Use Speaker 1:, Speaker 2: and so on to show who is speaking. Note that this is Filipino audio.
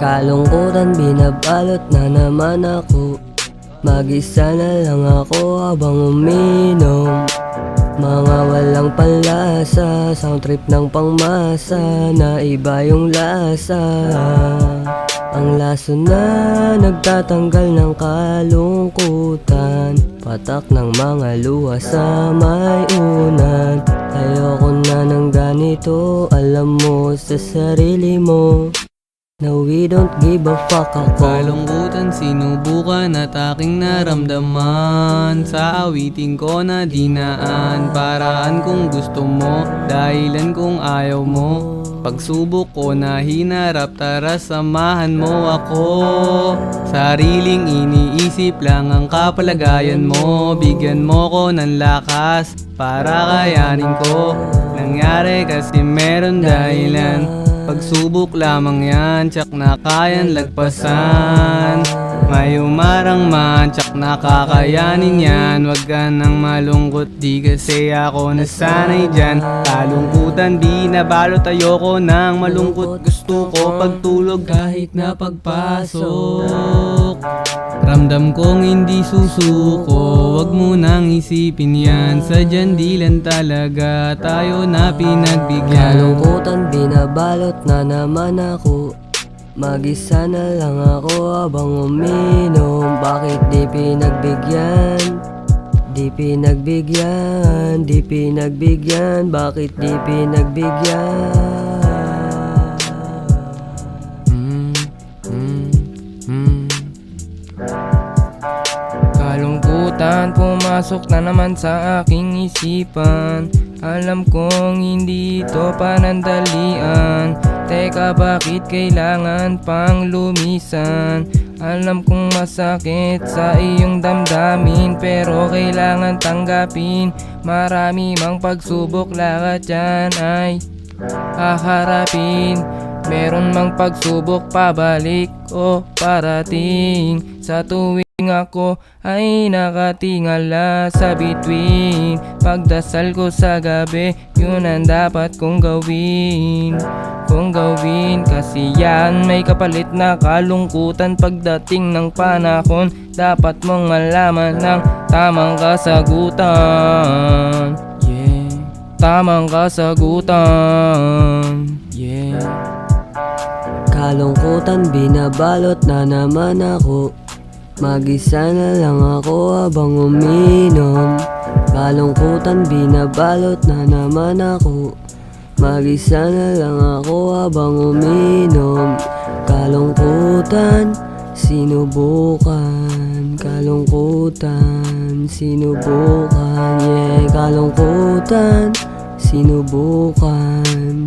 Speaker 1: Kalungkutan binabalot na naman ako. Mag-isa na lang ako habang uminom. Mga walang panlasa, sound trip ng pangmasa, na iba yung lasa. Ang laso na nagtatanggal ng kalungkutan, patak ng mga luha sa may unan. Ayoko na ng ganito, alam mo sa sarili mo na we don't give a fuck ako.
Speaker 2: Kalungkutan sinubukan at aking naramdaman, sa awiting ko na dinaan. Paraan kung gusto mo, dahilan kung ayaw mo. Pagsubok ko na hinarap, tara samahan mo ako. Sariling iniisip lang ang kapalagayan mo. Bigyan mo ko ng lakas para kayanin ko. Nangyari kasi meron dahilan. Pagsubok lamang yan, tsak na kayan lagpasan. May umarang man, tsak na kakayanin yan. Wag ka nang malungkot, di kasi ako nasanay dyan. Kalungkutan binabalot, ayoko nang malungkot. Gusto ko pagtulog kahit na pagpasok. Ramdam kong hindi susuko, wag mo nang isipin yan. Sadyan di lang talaga tayo na pinagbigyan.
Speaker 1: Kalungkutan binabalot na naman ako. Mag-isa na lang ako habang uminom. Bakit di pinagbigyan? Di pinagbigyan, di pinagbigyan. Bakit di pinagbigyan?
Speaker 3: Kalungkutan pumasok na naman sa aking isipan. Alam kong hindi ito panandalian. Teka, bakit kailangan pang lumisan? Alam kong masakit sa iyong damdamin, pero kailangan tanggapin. Marami mang pagsubok, lahat yan ay haharapin. Meron mang pagsubok, pabalik o parating. Sa tuwing ako ay nakatingala sa bituin, pagdasal ko sa gabi, yun ang dapat kong gawin. Kasi yan may kapalit na kalungkutan. Pagdating ng panahon, dapat mong malaman ng tamang kasagutan. Yeah, tamang kasagutan. Yeah.
Speaker 1: Kalungkutan binabalot na naman ako. Mag-isa na lang ako habang uminom. Kalungkutan binabalot na naman ako. Mag-isa na lang ako habang uminom. Kalungkutan sinubukan. Kalungkutan sinubukan. Yeah, kalungkutan sinubukan.